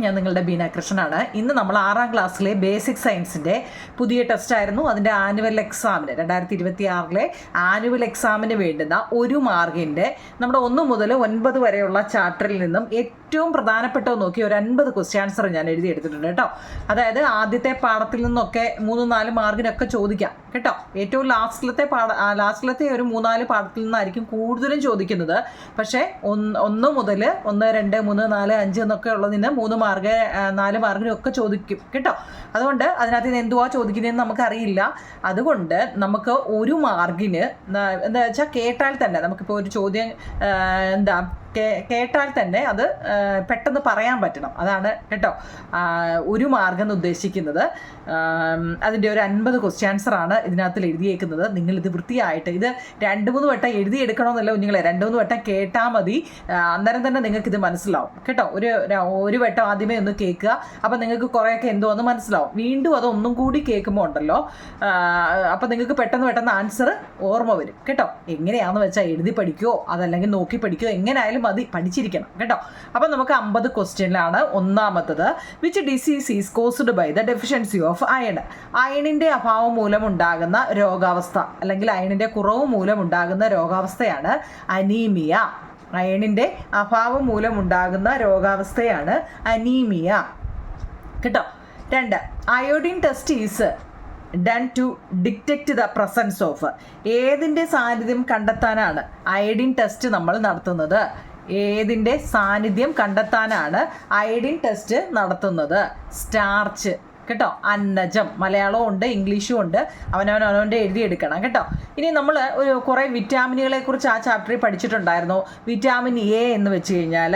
ഞാൻ നിങ്ങളുടെ ബീന കൃഷ്ണനാണ്. ഇന്ന് നമ്മൾ 6ാം ക്ലാസ്സിലെ ബേസിക് സയൻസിൻ്റെ പുതിയ ടെസ്റ്റായിരുന്നു. അതിൻ്റെ ആനുവൽ എക്സാമിന് 2026 ആനുവൽ എക്സാമിന് വേണ്ടുന്ന 1 മാർക്കിൻ്റെ നമ്മുടെ 1 മുതൽ 9 വരെയുള്ള ചാപ്റ്ററിൽ നിന്നും ഏറ്റവും പ്രധാനപ്പെട്ടത് നോക്കി ഒരു 50 ക്വസ്റ്റ്യൻ ആൻസർ ഞാൻ എഴുതിയെടുത്തിട്ടുണ്ട് കേട്ടോ. അതായത് ആദ്യത്തെ പാഠത്തിൽ നിന്നൊക്കെ 3-4 മാർക്കിനൊക്കെ ചോദിക്കാം കേട്ടോ. ഏറ്റവും ലാസ്റ്റിലത്തെ ഒരു 3-4 പാഠത്തിൽ നിന്നായിരിക്കും കൂടുതലും ചോദിക്കുന്നത്. പക്ഷേ 1 മുതൽ 1, 2, 3, 4, 5 എന്നൊക്കെ ഉള്ളതിന് 3 മാർക്ക് 4 മാർക്കിനൊക്കെ ചോദിക്കും കേട്ടോ. അതുകൊണ്ട് അതിനകത്ത് നിന്ന് എന്തുവാ ചോദിക്കുന്നതെന്ന് നമുക്കറിയില്ല. അതുകൊണ്ട് നമുക്ക് 1 മാർക്കിന് എന്താ വെച്ചാൽ കേട്ടാൽ തന്നെ നമുക്കിപ്പോൾ ഒരു ചോദ്യം കേട്ടാൽ തന്നെ അത് പെട്ടെന്ന് പറയാൻ പറ്റണം. അതാണ് കേട്ടോ 1 മാർക്ക് എന്ന് ഉദ്ദേശിക്കുന്നത്. അതിൻ്റെ ഒരു 50 ക്വസ്റ്റ്യൻ ആൻസറാണ് ഇതിനകത്ത് എഴുതിയേക്കുന്നത്. നിങ്ങളിത് വൃത്തിയായിട്ട് ഇത് 2-3 വട്ടം എഴുതിയെടുക്കണമെന്നല്ല കുഞ്ഞുങ്ങളെ, 2-3 വട്ടം കേട്ടാൽ മതി. അന്നേരം തന്നെ നിങ്ങൾക്കിത് മനസ്സിലാവും കേട്ടോ. ഒരു വട്ടം ആദ്യമേ ഒന്ന് കേൾക്കുക, അപ്പം നിങ്ങൾക്ക് കുറേയൊക്കെ എന്തോ ഒന്ന് മനസ്സിലാവും. വീണ്ടും അത് ഒന്നും കൂടി കേൾക്കുമ്പോൾ ഉണ്ടല്ലോ, അപ്പം നിങ്ങൾക്ക് പെട്ടെന്ന് ആൻസർ ഓർമ്മ വരും കേട്ടോ. എങ്ങനെയാണെന്ന് വെച്ചാൽ എഴുതി പഠിക്കുകയോ അതല്ലെങ്കിൽ നോക്കി പഠിക്കുകയോ എങ്ങനെയായാലും മതി, പഠിച്ചിരിക്കണം കേട്ടോ. അപ്പം നമുക്ക് 50 ക്വസ്റ്റ്യനിലാണ്. ഒന്നാമത്തത്, which disease is caused by the deficiency of iron. അയണിൻ്റെ അഭാവം മൂലമുണ്ടാകുന്ന രോഗാവസ്ഥ അല്ലെങ്കിൽ അയണിൻ്റെ കുറവ് മൂലമുണ്ടാകുന്ന രോഗാവസ്ഥയാണ് അനീമിയ. അയണിൻ്റെ അഭാവം മൂലമുണ്ടാകുന്ന രോഗാവസ്ഥയാണ് അനീമിയ കേട്ടോ. 2, iodine test is done to detect the presence of. ഏതിൻ്റെ സാന്നിധ്യം കണ്ടെത്താനാണ് അയഡിൻ ടെസ്റ്റ് നമ്മൾ നടത്തുന്നത്? ഏതിൻ്റെ സാന്നിധ്യം കണ്ടെത്താനാണ് അയഡിൻ ടെസ്റ്റ് നടത്തുന്നത്? സ്റ്റാർച്ച് കേട്ടോ. അന്നജം മലയാളവും ഉണ്ട് ഇംഗ്ലീഷും ഉണ്ട്. അവനവൻ്റെ എഴുതിയെടുക്കണം കേട്ടോ. ഇനി നമ്മൾ കുറേ വിറ്റാമിനുകളെ കുറിച്ച് ആ ചാപ്റ്ററിൽ പഠിച്ചിട്ടുണ്ടായിരുന്നു. വിറ്റാമിൻ എ എന്ന് വെച്ച് കഴിഞ്ഞാൽ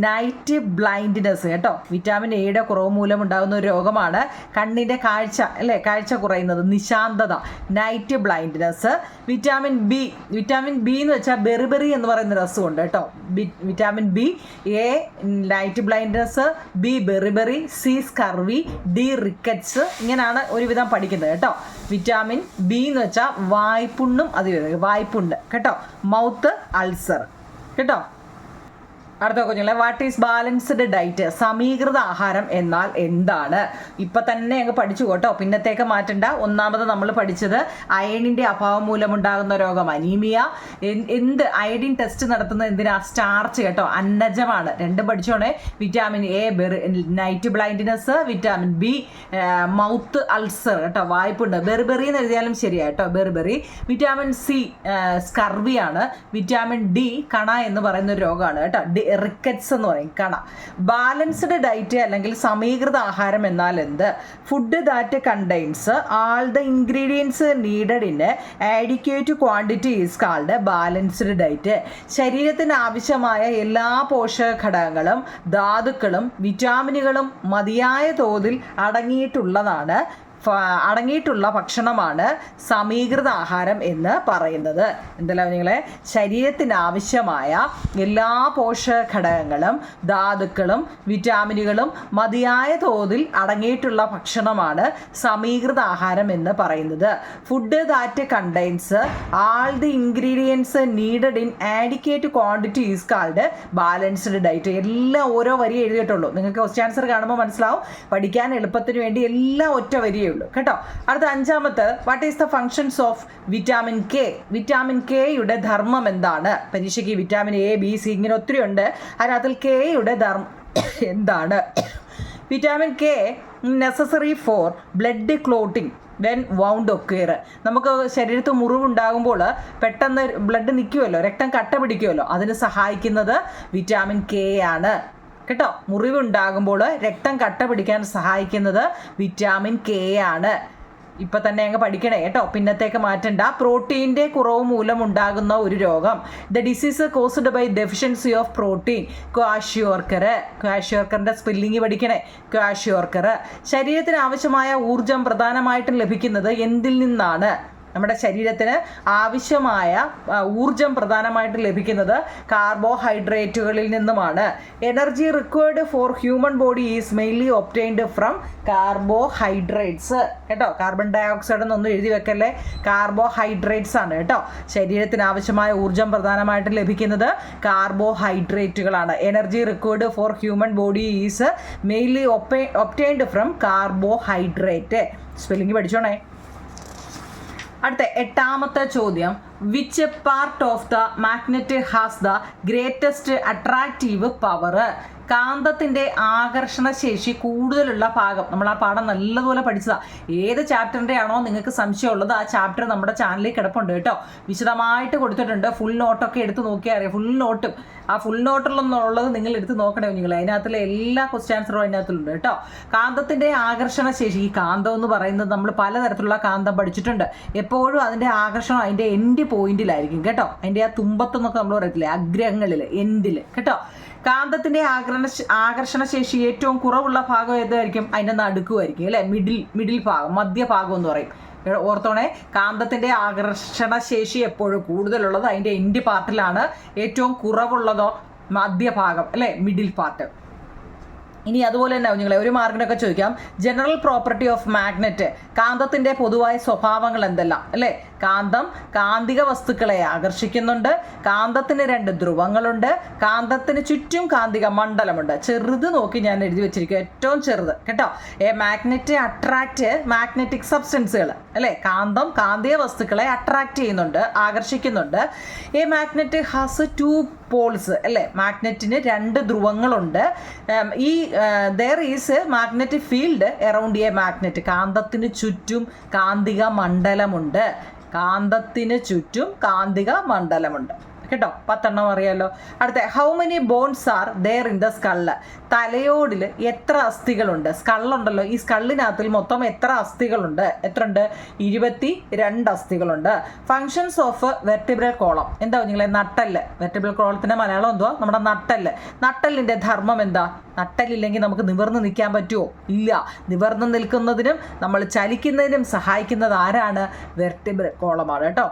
നൈറ്റ് ബ്ലൈൻഡ്നെസ് കേട്ടോ. വിറ്റാമിൻ എയുടെ കുറവ് മൂലം ഉണ്ടാകുന്ന ഒരു രോഗമാണ് കണ്ണിൻ്റെ കാഴ്ച കുറയുന്നത്, നിശാന്തത, നൈറ്റ് ബ്ലൈൻഡ്നെസ്. വിറ്റാമിൻ ബി എന്ന് വെച്ചാൽ ബെറിബെറി എന്ന് പറയുന്ന രസമുണ്ട് കേട്ടോ. Vitamin B, A night blindness, B beriberi, C scurvy, D rickets. ഇങ്ങനെയാണ് ഒരുവിധം പഠിക്കുന്നത് കേട്ടോ. വിറ്റാമിൻ ബി എന്ന് വെച്ചാൽ വായ്പുണ്ണും വായ്പുണ്ട് കേട്ടോ. മൗത്ത് അൾസർ കേട്ടോ. അടുത്ത കുഞ്ഞുങ്ങളെ, വാട്ട് ഈസ് ബാലൻസ്ഡ് ഡയറ്റ്? സമീകൃത ആഹാരം എന്നാൽ എന്താണ്? ഇപ്പം തന്നെ അങ്ങ് പഠിച്ചു കേട്ടോ, പിന്നത്തേക്ക് മാറ്റണ്ട. ഒന്നാമത് നമ്മൾ പഠിച്ചത് അയണിൻ്റെ അഭാവം മൂലമുണ്ടാകുന്ന രോഗം അനീമിയ. അയഡിൻ ടെസ്റ്റ് നടത്തുന്നത് എന്തിനാ? സ്റ്റാർച്ച് കേട്ടോ, അന്നജമാണ്. 2 പഠിച്ചോണേ. Vitamin A night blindness, vitamin B mouth ulcer കേട്ടോ, വായ്പുണ്ട്. ബെറിബെറി എന്ന് എഴുതിയാലും ശരിയാ കേട്ടോ, ബെറിബെറി. വിറ്റാമിൻ സി സ്കർവിയാണ്. വിറ്റാമിൻ ഡി കണ എന്ന് പറയുന്ന ഒരു രോഗമാണ് കേട്ടോ, റിക്കറ്റ്സ് എന്ന് പറയും, കണ. ബാലൻസ്ഡ് ഡയറ്റ് അല്ലെങ്കിൽ സമീകൃത ആഹാരം എന്നാൽ എന്ത്? Food that contains all the ingredients needed in adequate quantity is called balanced diet. ശരീരത്തിന് ആവശ്യമായ എല്ലാ പോഷക ഘടകങ്ങളും ധാതുക്കളും വിറ്റാമിനുകളും മതിയായ തോതിൽ അടങ്ങിയിട്ടുള്ള ഭക്ഷണമാണ് സമീകൃത ആഹാരം എന്ന് പറയുന്നത്. എന്തെല്ലാം നിങ്ങളെ, ശരീരത്തിന് ആവശ്യമായ എല്ലാ പോഷക ഘടകങ്ങളും ധാതുക്കളും വിറ്റാമിനുകളും മതിയായ തോതിൽ അടങ്ങിയിട്ടുള്ള ഭക്ഷണമാണ് സമീകൃത ആഹാരം എന്ന് പറയുന്നത്. Food that contains all the ingredients needed in adequate quantity is called balanced diet. എല്ലാം ഓരോ വരി എഴുതിയിട്ടുള്ളൂ. നിങ്ങൾക്ക് ക്വസ്റ്റ്യൻ ആൻസർ കാണുമ്പോൾ മനസ്സിലാവും. പഠിക്കാൻ എളുപ്പത്തിന് വേണ്ടി എല്ലാം ഒറ്റ വരിയേ ഉള്ളൂ കേട്ടോ. അടുത്ത 5ാമത്തെ, what is the functions of vitamin K? Vitamin കെയുടെ ധർമ്മം എന്താണ്? പരീക്ഷയ്ക്ക് വിറ്റാമിൻ എ, ബി, സി ഇങ്ങനെ ഒത്തിരി ഉണ്ട്. അതിനകത്തിൽ കെയുടെ ധർമ്മം എന്താണ്? Vitamin K necessary for blood clotting when wound occur. നമുക്ക് ശരീരത്ത് മുറിവുണ്ടാകുമ്പോൾ പെട്ടെന്ന് ബ്ലഡ് നിൽക്കുമല്ലോ, രക്തം കട്ട പിടിക്കുമല്ലോ, അതിന് സഹായിക്കുന്നത് വിറ്റാമിൻ കെ ആണ് കേട്ടോ. മുറിവുണ്ടാകുമ്പോൾ രക്തം കട്ട പിടിക്കാൻ സഹായിക്കുന്നത് വിറ്റാമിൻ കെ ആണ്. ഇപ്പം തന്നെ അങ്ങ് പഠിക്കണേ കേട്ടോ, പിന്നത്തേക്ക് മാറ്റണ്ട. പ്രോട്ടീൻ്റെ കുറവ് മൂലം ഉണ്ടാകുന്ന ഒരു രോഗം. The disease caused by deficiency of protein. ക്വാഷിയോർക്കറിൻ്റെ സ്പെല്ലിങ് പഠിക്കണേ, ക്വാഷിയോർക്കർ. ശരീരത്തിന് ആവശ്യമായ ഊർജം പ്രധാനമായിട്ടും ലഭിക്കുന്നത് എന്തിൽ നിന്നാണ്? നമ്മുടെ ശരീരത്തിന് ആവശ്യമായ ഊർജം പ്രധാനമായിട്ട് ലഭിക്കുന്നത് കാർബോഹൈഡ്രേറ്റുകളിൽ നിന്നുമാണ്. Energy required for human body is mainly obtained from carbohydrates. കേട്ടോ, കാർബൺ ഡൈ ഓക്സൈഡ് എന്നൊന്നും എഴുതി വെക്കല്ലേ, കാർബോഹൈഡ്രേറ്റ്സ് ആണ് കേട്ടോ. ശരീരത്തിന് ആവശ്യമായ ഊർജം പ്രധാനമായിട്ട് ലഭിക്കുന്നത് കാർബോഹൈഡ്രേറ്റുകളാണ്. Energy required for human body is mainly obtained from carbohydrate. Spelling പഠിച്ചോണേ. അടുത്ത 8ാമത്തെ ചോദ്യം, which part of the magnet has the greatest attractive power? കാന്തത്തിൻ്റെ ആകർഷണ ശേഷി കൂടുതലുള്ള ഭാഗം. നമ്മൾ ആ പാഠം നല്ലതുപോലെ പഠിച്ചതാണ്. ഏത് ചാപ്റ്ററിൻ്റെ ആണോ നിങ്ങൾക്ക് സംശയമുള്ളത് ആ ചാപ്റ്റർ നമ്മുടെ ചാനലിൽ കിടപ്പുണ്ട് കേട്ടോ, വിശദമായിട്ട് കൊടുത്തിട്ടുണ്ട്. ഫുൾ നോട്ടൊക്കെ എടുത്ത് നോക്കിയാൽ അറിയാം. ഫുൾ നോട്ടും ആ ഫുൾ നോട്ടിലൊന്നുള്ളത് നിങ്ങൾ എടുത്ത് നോക്കണേ നിങ്ങൾ. അതിനകത്തുള്ള എല്ലാ ക്വസ്റ്റ്യൻ ആൻസറും അതിനകത്തുണ്ട് കേട്ടോ. കാന്തത്തിൻ്റെ ആകർഷണ ശേഷി, ഈ കാന്തം എന്ന് പറയുന്നത് നമ്മൾ പലതരത്തിലുള്ള കാന്തം പഠിച്ചിട്ടുണ്ട്. എപ്പോഴും അതിൻ്റെ ആകർഷണം അതിൻ്റെ എൻഡ് പോയിന്റിലായിരിക്കും കേട്ടോ. അതിൻ്റെ ആ തുമ്പത്തെന്നൊക്കെ നമ്മൾ പറയത്തില്ലേ, അഗ്രങ്ങളിൽ, എൻഡിൽ കേട്ടോ. കാന്തത്തിൻ്റെ ആകർഷണ ശേഷി ഏറ്റവും കുറവുള്ള ഭാഗം ഏതായിരിക്കും? അതിൻ്റെ നടുക്കുമായിരിക്കും അല്ലേ, മിഡിൽ ഭാഗം, മധ്യഭാഗം എന്ന് പറയും. ഓർത്തോണേ, കാന്തത്തിൻ്റെ ആകർഷണ ശേഷി എപ്പോഴും കൂടുതലുള്ളത് അതിൻ്റെ എൻഡ് പാർട്ടിലാണ്. ഏറ്റവും കുറവുള്ളതോ മധ്യഭാഗം അല്ലേ, മിഡിൽ പാർട്ട്. ഇനി അതുപോലെ തന്നെ നിങ്ങളെ ഒരു മാർക്കിനൊക്കെ ചോദിക്കാം, ജനറൽ പ്രോപ്പർട്ടി ഓഫ് മാഗ്നറ്റ്, കാന്തത്തിൻ്റെ പൊതുവായ സ്വഭാവങ്ങൾ എന്തെല്ലാം അല്ലേ? കാന്തം കാന്തിക വസ്തുക്കളെ ആകർഷിക്കുന്നുണ്ട്, കാന്തത്തിന് 2 ധ്രുവങ്ങളുണ്ട്, കാന്തത്തിന് ചുറ്റും കാന്തിക മണ്ഡലമുണ്ട്. ചെറുത് നോക്കി ഞാൻ എഴുതി വെച്ചിരിക്കും, ഏറ്റവും ചെറുത് കേട്ടോ. മാഗ്നറ്റ് അട്രാക്റ്റ് മാഗ്നറ്റിക് സബ്സ്റ്റൻസുകൾ അല്ലേ? കാന്തം കാന്തിക വസ്തുക്കളെ അട്രാക്റ്റ് ചെയ്യുന്നുണ്ട്, ആകർഷിക്കുന്നുണ്ട്. മാഗ്നറ്റ് ഹാസ് 2 പോൾസ് അല്ലേ? മാഗ്നറ്റിന് 2 ധ്രുവങ്ങളുണ്ട്. ഈ there is a magnetic field around a magnet. കാന്തത്തിന് ചുറ്റും കാന്തിക മണ്ഡലമുണ്ട്. കാന്തത്തിന് ചുറ്റും കാന്തിക മണ്ഡലമുണ്ട് കേട്ടോ. 10 അറിയാലോ. അടുത്ത, how many bones are there in the skull? തലയോടിൽ എത്ര അസ്ഥികളുണ്ട്? സ്കള്ളുണ്ടല്ലോ, ഈ സ്കള്ളിനകത്തിൽ മൊത്തം എത്ര അസ്ഥികളുണ്ട്? എത്ര ഉണ്ട്? 22 അസ്ഥികളുണ്ട്. ഫങ്ഷൻസ് ഓഫ് വെർട്ടിബ്രൽ കോളം എന്താ നിങ്ങളെ? നട്ടല്. വെർട്ടിബ്രൽ കോളത്തിന്റെ മലയാളം എന്തുവാ? നമ്മുടെ നട്ടല്. നട്ടലിന്റെ ധർമ്മം എന്താ? നട്ടലില്ലെങ്കിൽ നമുക്ക് നിവർന്ന് നിൽക്കാൻ പറ്റുമോ? ഇല്ല. നിവർന്ന് നിൽക്കുന്നതിനും നമ്മൾ ചലിക്കുന്നതിനും സഹായിക്കുന്നത് ആരാണ്? വെർട്ടിബ്രൽ കോളമാണ് കേട്ടോ.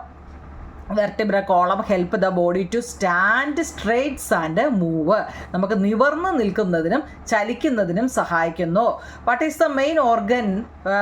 Vertebral column help the body to stand straights and move. നമുക്ക് നിവർന്ന് നിൽക്കുന്നതിനും ചലിക്കുന്നതിനും സഹായിക്കുന്നു. What is the main organ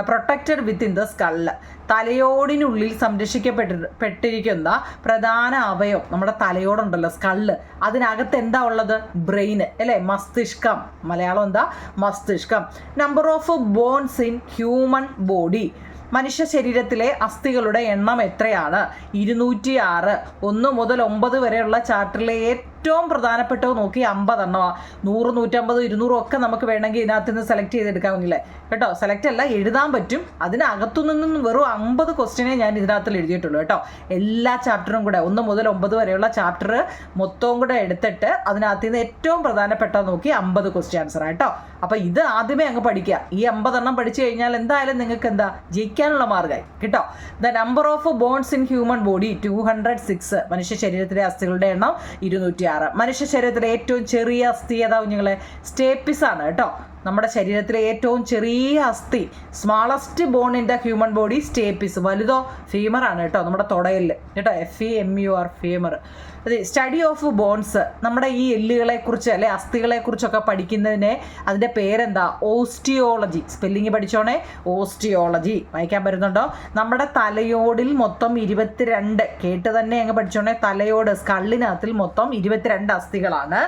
protected within the skull? തലയോടിനുള്ളിൽ സംരക്ഷിക്കപ്പെട്ടിരിക്കുന്ന പ്രധാന അവയവം നമ്മുടെ തലയോടുണ്ടല്ലോ, സ്കള്ള്. അതിനകത്ത് എന്താ ഉള്ളത്? ബ്രെയിൻ അല്ലേ, മസ്തിഷ്കം. മലയാളം എന്താ? മസ്തിഷ്കം. Number of bones in human body. മനുഷ്യ ശരീരത്തിലെ അസ്ഥികളുടെ എണ്ണം എത്രയാണ്? 206. 1 മുതൽ 9 വരെയുള്ള ചാപ്റ്ററിലെ ഏറ്റവും പ്രധാനപ്പെട്ടത് നോക്കി 50 എണ്ണമാണ്. 100, 150, 200 ഒക്കെ നമുക്ക് വേണമെങ്കിൽ ഇതിനകത്ത് നിന്ന് സെലക്ട് ചെയ്തെടുക്കാമെങ്കിലേ കേട്ടോ. സെലക്ട് അല്ല, എഴുതാൻ പറ്റും. അതിനകത്തു നിന്നും വെറും 50 ക്വസ്റ്റ്യനെ ഞാൻ ഇതിനകത്തിൽ എഴുതിയിട്ടുള്ളൂ കേട്ടോ. എല്ലാ ചാപ്റ്ററും കൂടെ 1 മുതൽ 9 വരെയുള്ള ചാപ്റ്റർ മൊത്തവും കൂടെ എടുത്തിട്ട് അതിനകത്ത് നിന്ന് ഏറ്റവും പ്രധാനപ്പെട്ടത് നോക്കി 50 ക്വസ്റ്റ്യൻ ആൻസർ കേട്ടോ. അപ്പോൾ ഇത് ആദ്യമേ അങ്ങ് പഠിക്കുക. ഈ 50 എണ്ണം പഠിച്ചു കഴിഞ്ഞാൽ എന്തായാലും നിങ്ങൾക്ക് എന്താ ജയിക്കാനുള്ള മാർഗ്ഗമായി കേട്ടോ. The number of bones in human body 206. മനുഷ്യ ശരീരത്തിലെ അസ്ഥികളുടെ എണ്ണം 206. മനുഷ്യ ശരീരത്തിലെ ഏറ്റവും ചെറിയ അസ്ഥി ഏതാ കുഞ്ഞുങ്ങളെ? സ്റ്റേപ്പിസ് ആണ് കേട്ടോ. നമ്മുടെ ശരീരത്തിലെ ഏറ്റവും ചെറിയ അസ്ഥി, smallest bone in the human body stapes. വലുതോ? ഫീമർ ആണ് കേട്ടോ, നമ്മുടെ തുടയിൽ കേട്ടോ. FEMUR, femur. അതെ, സ്റ്റഡി ഓഫ് ബോൺസ്. നമ്മുടെ ഈ എല്ലുകളെക്കുറിച്ച് അല്ലെ അസ്ഥികളെക്കുറിച്ചൊക്കെ പഠിക്കുന്നതിനെ അതിൻ്റെ പേരെന്താ? ഓസ്റ്റിയോളജി. സ്പെല്ലിങ് പഠിച്ചോണേ, ഓസ്റ്റിയോളജി. വായിക്കാൻ പറ്റുന്നുണ്ടോ? നമ്മുടെ തലയോടിൽ മൊത്തം 22, കേട്ട് തന്നെ അങ്ങ് പഠിച്ചോണേ. തലയോട് സ്കള്ളിനകത്തിൽ മൊത്തം 22 അസ്ഥികളാണ്.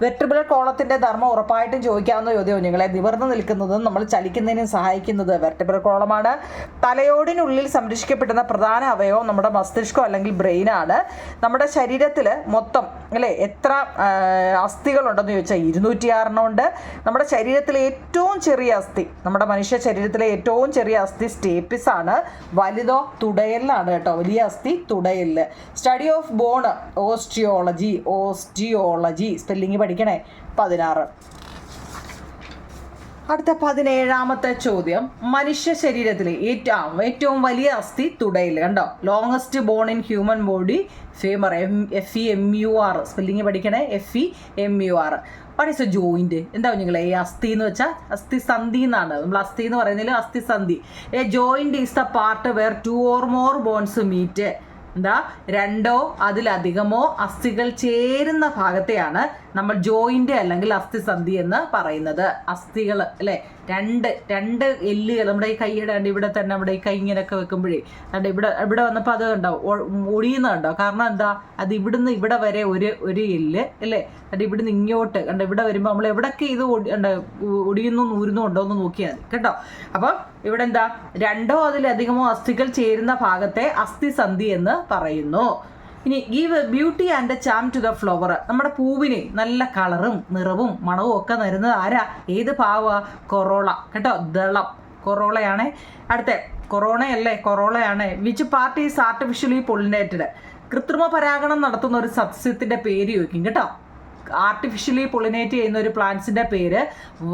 വെർട്ടിബ്രൽ കോളത്തിന്റെ ധർമ്മം ഉറപ്പായിട്ടും ചോദിക്കാവുന്ന ചോദ്യം നിങ്ങളെ. നിവർന്ന് നിൽക്കുന്നതും നമ്മൾ ചലിക്കുന്നതിനും സഹായിക്കുന്നത് വെർട്ടിബ്രൽ കോളമാണ്. തലയോടിനുള്ളിൽ സംരക്ഷിക്കപ്പെടുന്ന പ്രധാന അവയവം നമ്മുടെ മസ്തിഷ്കം അല്ലെങ്കിൽ ബ്രെയിനാണ്. നമ്മുടെ ശരീരത്തിൽ മൊത്തം അല്ലേ എത്ര അസ്ഥികളുണ്ടെന്ന് ചോദിച്ചാൽ 206 എണ്ണം ഉണ്ട്. നമ്മുടെ ശരീരത്തിലെ ഏറ്റവും ചെറിയ അസ്ഥി, നമ്മുടെ മനുഷ്യ ശരീരത്തിലെ ഏറ്റവും ചെറിയ അസ്ഥി സ്റ്റേപ്പിസ് ആണ്. വലുതോ? തുടയലിലാണ് കേട്ടോ. വലിയ അസ്ഥി തുടയലിൽ. Study of bone osteology. Osteology spelling പഠിക്കണേ. 16. അടുത്ത 17ാമത്തെ ചോദ്യം, മനുഷ്യ ശരീരത്തിലെ ഏറ്റവും വലിയ അസ്ഥി തുടയിൽ. കണ്ടോ, longest born in human body femur, FEMUR, spelling പഠിക്കണേ, FEMUR. What is A joint? എന്താ കുഞ്ഞുങ്ങളെ ഈ അസ്ഥി എന്ന് വെച്ചാൽ? അസ്ഥി സന്ധി എന്നാണ് നമ്മൾ അസ്ഥി എന്ന് പറയുന്നതിൽ അസ്ഥി സന്ധി. A joint is the part where 2 or more bones meet. എന്താ, 2 or അതിലധികമോ അസ്ഥികൾ ചേരുന്ന ഭാഗത്തെയാണ് നമ്മൾ ജോയിന്റ് അല്ലെങ്കിൽ അസ്ഥിസന്ധി എന്ന് പറയുന്നത്. അസ്ഥികൾ അല്ലേ, രണ്ട് എല്ലുകൾ നമ്മുടെ ഈ കൈയുടെ ഇവിടെ തന്നെ, നമ്മുടെ ഈ കൈ ഇങ്ങനെയൊക്കെ വെക്കുമ്പോഴേ ഇവിടെ വന്നപ്പോൾ അത് ഉണ്ടാവും ഒടിയുന്നുണ്ടോ? കാരണം എന്താ, അത് ഇവിടുന്ന് ഇവിടെ വരെ ഒരു എല്ല് അല്ലേ, അത് ഇവിടുന്ന് ഇങ്ങോട്ട് കണ്ടോ, ഇവിടെ വരുമ്പോൾ നമ്മൾ എവിടെയൊക്കെ ഇത് ഒടിയുന്നു നൂരുന്നു ഉണ്ടോ എന്ന് നോക്കിയാൽ മതി കേട്ടോ. അപ്പം ഇവിടെ എന്താ, 2 or അതിലധികമോ അസ്ഥികൾ ചേരുന്ന ഭാഗത്തെ അസ്ഥിസന്ധി എന്ന് പറയുന്നു. ഇനി give beauty and charm to the flower. നമ്മുടെ പൂവിന് നല്ല കളറും നിറവും മണവും ഒക്കെ തരുന്നത് ആരാ? ഏത് ഭാവ? കൊറോള കേട്ടോ, ദളം, കൊറോളയാണ്. അടുത്ത കൊറോണയല്ലേ, കൊറോളയാണ്. Which part is artificially pollinated? കൃത്രിമ പരാഗണം നടത്തുന്ന ഒരു സസ്യത്തിന്റെ പേര് ചോദിക്കും കേട്ടോ. ആർട്ടിഫിഷ്യലി പൊളിനേറ്റ് ചെയ്യുന്ന ഒരു പ്ലാന്റ്സിന്റെ പേര്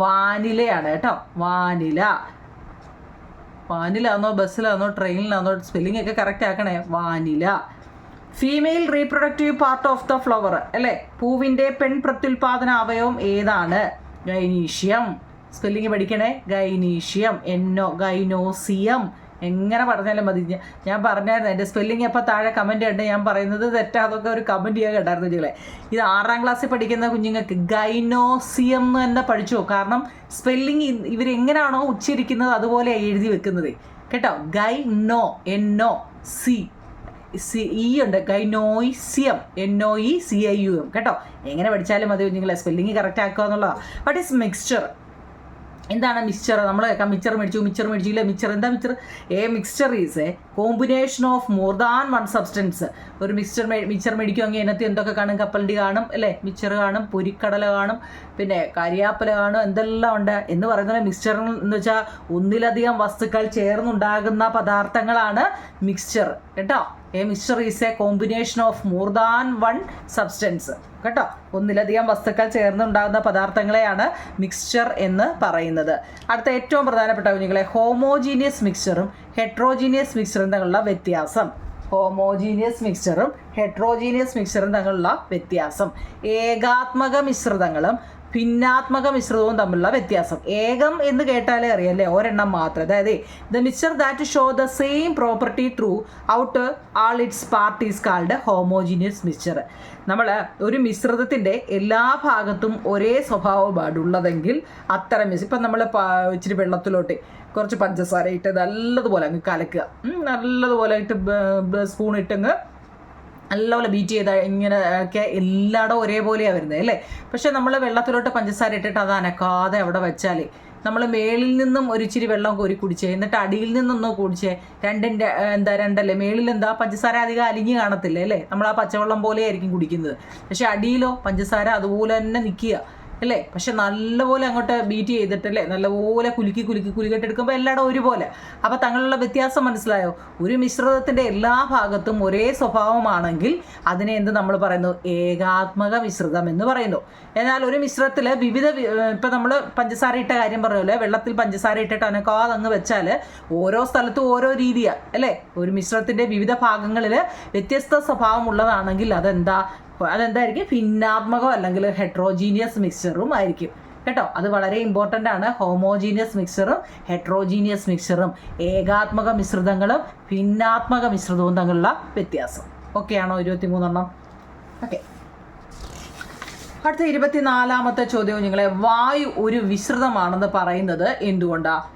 വാനിലയാണ് കേട്ടോ. വാനിലാന്നോ ബസ്സിലാന്നോ ട്രെയിനിലാന്നോ, സ്പെല്ലിംഗ് ഒക്കെ കറക്റ്റ് ആക്കണേ. Vanilla. Female reproductive part of the flower അല്ലേ, പൂവിൻ്റെ പെൺപ്രത്യുൽപാദന അവയവം ഏതാണ്? ഗൈനീഷ്യം. സ്പെല്ലിങ് പഠിക്കണേ, ഗൈനീഷ്യം. ഗൈനോസിയം. എങ്ങനെ പറഞ്ഞാലും മതി. ഞാൻ പറഞ്ഞായിരുന്നു എൻ്റെ സ്പെല്ലിങ് അപ്പോൾ താഴെ കമൻറ്റ് ഉണ്ട്, ഞാൻ പറയുന്നത് തെറ്റാ, അതൊക്കെ ഒരു കമൻറ്റ് ചെയ്യാൻ കേട്ടായിരുന്നു കുഞ്ഞുങ്ങളെ. ഇത് 6ാം ക്ലാസ്സിൽ പഠിക്കുന്ന കുഞ്ഞുങ്ങൾക്ക് ഗൈനോസിയം എന്ന് തന്നെ പഠിച്ചു. കാരണം സ്പെല്ലിങ് ഇവരെങ്ങനെയാണോ ഉച്ചരിക്കുന്നത് അതുപോലെ എഴുതി വെക്കുന്നത് കേട്ടോ. NO ഉണ്ട്, ഗൈനോയിസിയം, NOECIUM കേട്ടോ. എങ്ങനെ പഠിച്ചാലും മതി കുഞ്ഞുങ്ങളെ, സ്പെല്ലിങ് കറക്റ്റ് ആക്കുക എന്നുള്ളതാണ്. What is mixture? എന്താണ് മിക്സ്ചർ? നമ്മൾ മിക്സ്ചർ മേടിച്ചില്ല. എന്താ mixture? Mixture is A combination of more than one substance. ഒരു മിക്സ്ചർ മേടിക്കുമെങ്കിൽ അതിനകത്ത് എന്തൊക്കെ കാണും? കപ്പലണ്ടി കാണും അല്ലേ, മിക്സ്ചർ കാണും, പൊരിക്കടല കാണും, പിന്നെ കരിയാപ്പല കാണും, എന്തെല്ലാം ഉണ്ട് എന്ന് പറയുന്നത്. മിക്സ്ചർ എന്ന് വെച്ചാൽ ഒന്നിലധികം വസ്തുക്കൾ ചേർന്നുണ്ടാകുന്ന പദാർത്ഥങ്ങളാണ് മിക്സ്ചർ കേട്ടോ. Mixture is A combination of more than one substance കേട്ടോ. ഒന്നിലധികം വസ്തുക്കൾ ചേർന്നുണ്ടാകുന്ന പദാർത്ഥങ്ങളെയാണ് മിക്സ്ചർ എന്ന് പറയുന്നത്. അടുത്ത ഏറ്റവും പ്രധാനപ്പെട്ട കുഞ്ഞുങ്ങളെ, ഹോമോജീനിയസ് മിക്സ്ചറും ഹെട്രോജീനിയസ് മിക്സ്ചറും തമ്മിലുള്ള വ്യത്യാസം. ഹോമോജീനിയസ് മിക്സ്ചറും ഹെട്രോജീനിയസ് മിക്സ്ചറും തമ്മിലുള്ള വ്യത്യാസം. ഏകാത്മക മിശ്രിതങ്ങളും ഭിന്നാത്മക മിശ്രിതവും തമ്മിലുള്ള വ്യത്യാസം. ഏകം എന്ന് കേട്ടാലേ അറിയാല്ലേ, ഒരെണ്ണം മാത്രം. അതായത് the mixture that show the same property through out all it's part is called homogeneous mixture. നമ്മൾ ഒരു മിശ്രിതത്തിൻ്റെ എല്ലാ ഭാഗത്തും ഒരേ സ്വഭാവപാടുള്ളതെങ്കിൽ അത്തരം ഇപ്പം നമ്മൾ ഇച്ചിരി വെള്ളത്തിലോട്ട് കുറച്ച് പഞ്ചസാര ഇട്ട് നല്ലതുപോലെ അങ്ങ് കലക്കുക, നല്ലതുപോലെ ഇട്ട് സ്പൂൺ ഇട്ടങ്ങ് നല്ലപോലെ ബീറ്റ് ചെയ്താൽ ഇങ്ങനെ ഒക്കെ എല്ലായിടും ഒരേപോലെയാണ് വരുന്നത് അല്ലേ. പക്ഷെ നമ്മൾ വെള്ളത്തിലോട്ട് പഞ്ചസാര ഇട്ടിട്ട് അത് അനക്കാതെ അവിടെ വെച്ചാൽ നമ്മൾ മേളിൽ നിന്നും ഒരിച്ചിരി വെള്ളം കോരി കുടിച്ചേ, എന്നിട്ട് അടിയിൽ നിന്നൊന്ന് കുടിച്ചേ, രണ്ടല്ലേ, മേളിൽ പഞ്ചസാര അധികം അലിഞ്ഞ് കാണത്തില്ല അല്ലേ, നമ്മൾ ആ പച്ചവെള്ളം പോലെ ആയിരിക്കും കുടിക്കുന്നത്. പക്ഷെ അടിയിലോ പഞ്ചസാര അതുപോലെ തന്നെ നിൽക്കുക അല്ലേ. പക്ഷെ നല്ലപോലെ അങ്ങോട്ട് ബീറ്റ് ചെയ്തിട്ടല്ലേ, നല്ലപോലെ കുലുക്കിട്ടെടുക്കുമ്പോൾ എല്ലായിടും ഒരുപോലെ. അപ്പോൾ തങ്ങളുള്ള വ്യത്യാസം മനസ്സിലായോ? ഒരു മിശ്രിതത്തിൻ്റെ എല്ലാ ഭാഗത്തും ഒരേ സ്വഭാവമാണെങ്കിൽ അതിനെ നമ്മൾ പറയുന്നു? ഏകാത്മക മിശ്രിതം എന്ന് പറയുന്നു. എന്നാൽ ഒരു മിശ്രിതത്തിൽ വിവിധ ഇപ്പം നമ്മൾ പഞ്ചസാര ഇട്ട കാര്യം പറയുമല്ലോ, വെള്ളത്തിൽ പഞ്ചസാര ഇട്ടിട്ട് അനക്കാതങ്ങ് വെച്ചാൽ ഓരോ സ്ഥലത്തും ഓരോ രീതിയാണ് അല്ലേ. ഒരു മിശ്രിതത്തിൻ്റെ വിവിധ ഭാഗങ്ങളിൽ വ്യത്യസ്ത സ്വഭാവമുള്ളതാണെങ്കിൽ അതെന്തായിരിക്കും? ഭിന്നാത്മകം അല്ലെങ്കിൽ ഹെട്രോജീനിയസ് മിക്സ്ചറും ആയിരിക്കും കേട്ടോ. അത് വളരെ ഇമ്പോർട്ടൻ്റ് ആണ്. ഹോമോജീനിയസ് മിക്സ്ചറും ഹെട്രോജീനിയസ് മിക്സ്ചറും, ഏകാത്മക മിശ്രിതങ്ങളും ഭിന്നാത്മക മിശ്രിതവും തമ്മിലുള്ള വ്യത്യാസം. ഓക്കെ ആണോ? 23 ഓക്കെ. അടുത്ത 24ാമത്തെ ചോദ്യം നിങ്ങളെ, വായു ഒരു വിശ്രിതമാണെന്ന് പറയുന്നത് എന്തുകൊണ്ടാണ്?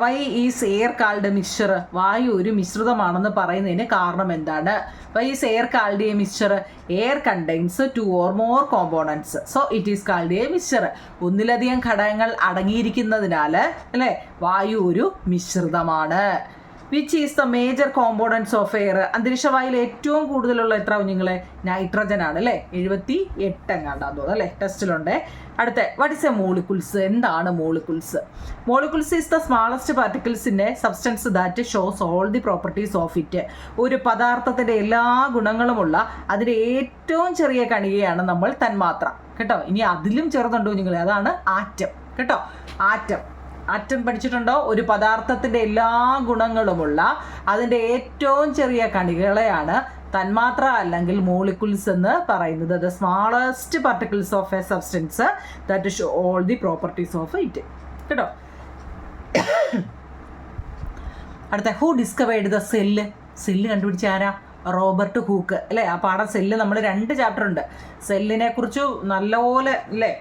Why is air called mixture? വായു ഒരു മിശ്രിതമാണെന്ന് പറയുന്നതിന് കാരണം എന്താണ്? Why is air called a mixture? Air contains 2 or more components, so it is called a mixture. ഒന്നിലധികം ഘടകങ്ങൾ അടങ്ങിയിരിക്കുന്നതിനാൽ അല്ലേ വായു ഒരു മിശ്രിതമാണ്. Which is the major components of air? അന്തരീക്ഷവായുവിൽ ഏറ്റവും കൂടുതലുള്ള എത്ര കുഞ്ഞുങ്ങളെ? നൈട്രജൻ ആണ് അല്ലേ. 78 എങ്ങാണ്ടാന്ന് തോന്നുന്നു അല്ലേ, ടെസ്റ്റിലുണ്ട്. അടുത്ത വാട്ട് ഈസ് എ മോളിക്യൂൾസ്? എന്താണ് molecules? Molecules is the smallest particles in A substance that shows all the properties of it. ഒരു പദാർത്ഥത്തിൻ്റെ എല്ലാ ഗുണങ്ങളുമുള്ള അതിൻ്റെ ഏറ്റവും ചെറിയ കണികയാണ് നമ്മൾ തന്മാത്ര കേട്ടോ. ഇനി അതിലും ചെറുതുണ്ടോ കുഞ്ഞുങ്ങളെ? അതാണ് ആറ്റം കേട്ടോ. ആറ്റം പഠിച്ചിട്ടുണ്ടോ? ഒരു പദാർത്ഥത്തിൻ്റെ എല്ലാ ഗുണങ്ങളുമുള്ള അതിൻ്റെ ഏറ്റവും ചെറിയ കണികളെയാണ് തന്മാത്ര അല്ലെങ്കിൽ മോളിക്യൂൾസ് എന്ന് പറയുന്നത്. The smallest particles of a substance that show all the properties of it. കേട്ടോ. അടുത്ത, who discovered the cell? Cell കണ്ടുപിടിച്ച ആരാ? റോബർട്ട് ഹൂക്ക് അല്ലേ? ആ പാഠം സെല്ല് നമ്മൾ 2 ചാപ്റ്റർ ഉണ്ട്. സെല്ലിനെ കുറിച്ച് നല്ലപോലെ അല്ലേ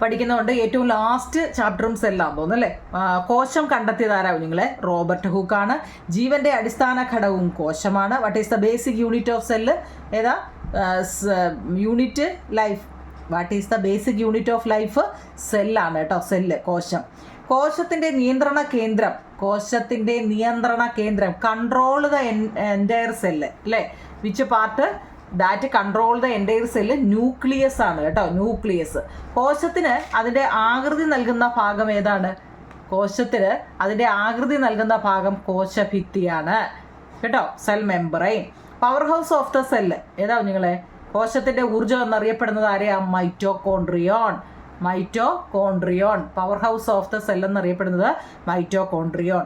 പഠിക്കുന്നതുകൊണ്ട് ഏറ്റവും ലാസ്റ്റ് ചാപ്റ്ററും സെല്ലാന്ന് തോന്നുന്നു അല്ലേ. കോശം കണ്ടെത്തിയതാരാവും നിങ്ങളെ? റോബർട്ട് ഹൂക്കാണ്. ജീവന്റെ അടിസ്ഥാന ഘടകവും കോശമാണ്. What is the basic unit of cell? ഏതാ unit? Life. What is the basic unit of life? സെല്ലാണ് കേട്ടോ. സെല്ല്, കോശം. കോശത്തിൻ്റെ നിയന്ത്രണ കേന്ദ്രം കൺട്രോൾ ദ എൻറ്റയർ സെല്ല് അല്ലേ? Which part that control the entire cell? Nucleus ആണ് കേട്ടോ. ന്യൂക്ലിയസ്. കോശത്തിന് അതിൻ്റെ ആകൃതി നൽകുന്ന ഭാഗം ഏതാണ്? കോശത്തിന് അതിൻ്റെ ആകൃതി നൽകുന്ന ഭാഗം കോശഭിത്തിയാണ് കേട്ടോ. Cell membrane. Power house of the cell ഏതാ നിങ്ങളെ? കോശത്തിൻ്റെ ഊർജ്ജം എന്നറിയപ്പെടുന്നത് ആരെയാ? Mitochondrion. Power house of the cell എന്നറിയപ്പെടുന്നത് മൈറ്റോകോൺട്രിയോൺ.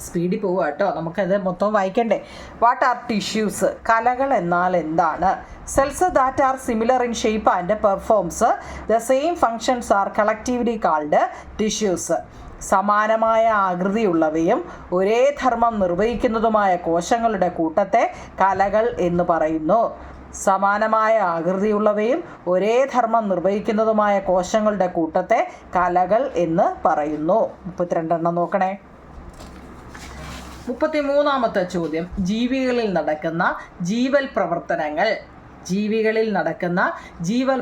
സ്പീഡിൽ പോവുക കേട്ടോ, നമുക്കത് മൊത്തം വായിക്കണ്ടേ. What are tissues? കലകൾ എന്നാൽ എന്താണ്? Cells that are similar in shape and performs the same functions are collectively called tissues. സമാനമായ ആകൃതിയുള്ളവയും ഒരേ ധർമ്മം നിർവഹിക്കുന്നതുമായ കോശങ്ങളുടെ കൂട്ടത്തെ കലകൾ എന്ന് പറയുന്നു. സമാനമായ ആകൃതിയുള്ളവയും ഒരേ ധർമ്മം നിർവഹിക്കുന്നതുമായ കോശങ്ങളുടെ കൂട്ടത്തെ കലകൾ എന്ന് പറയുന്നു. 32 നോക്കണേ. 33ാമത്തെ ചോദ്യം, ജീവികളിൽ നടക്കുന്ന ജീവൽ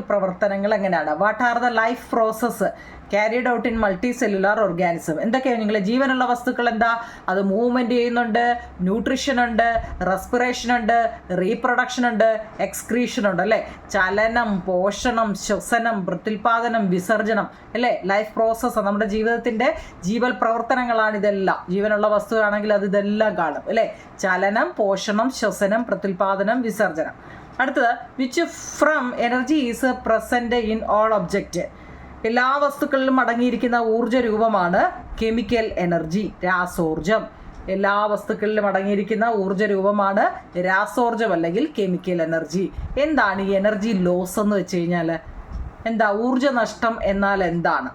പ്രവർത്തനങ്ങൾ എങ്ങനെയാണ്? What are the life process carried out in multi cellular organism? എന്തൊക്കെയാണ് നിങ്ങളെ ജീവനുള്ള വസ്തുക്കൾ? എന്താ അത്? മൂവ്മെൻറ്റ് ചെയ്യുന്നുണ്ട്, ന്യൂട്രിഷൻ ഉണ്ട്, റെസ്പിറേഷൻ ഉണ്ട്, റീപ്രൊഡക്ഷൻ ഉണ്ട്, എക്സ്ക്രീഷൻ ഉണ്ട് അല്ലേ? ചലനം, പോഷണം, ശ്വസനം, പ്രത്യുൽപാദനം, വിസർജനം അല്ലേ? ലൈഫ് പ്രോസസ്സ് നമ്മുടെ ജീവിതത്തിൻ്റെ ജീവൽ പ്രവർത്തനങ്ങളാണ് ഇതെല്ലാം. ജീവനുള്ള വസ്തുവാണെങ്കിൽ അത് ഇതെല്ലാം കാണും അല്ലേ? ചലനം, പോഷണം, ശ്വസനം, പ്രത്യുൽപാദനം, വിസർജനം. അടുത്തത്, which from energy is present in all object? എല്ലാ വസ്തുക്കളിലും അടങ്ങിയിരിക്കുന്ന ഊർജ്ജ രൂപമാണ് കെമിക്കൽ എനർജി, രാസോർജം. എല്ലാ വസ്തുക്കളിലും അടങ്ങിയിരിക്കുന്ന ഊർജ്ജ രൂപമാണ് രാസോർജം അല്ലെങ്കിൽ കെമിക്കൽ എനർജി. എന്താണ് ഈ എനർജി ലോസ് എന്ന് വെച്ച് കഴിഞ്ഞാൽ? എന്താ ഊർജ്ജ നഷ്ടം എന്നാൽ എന്താണ്?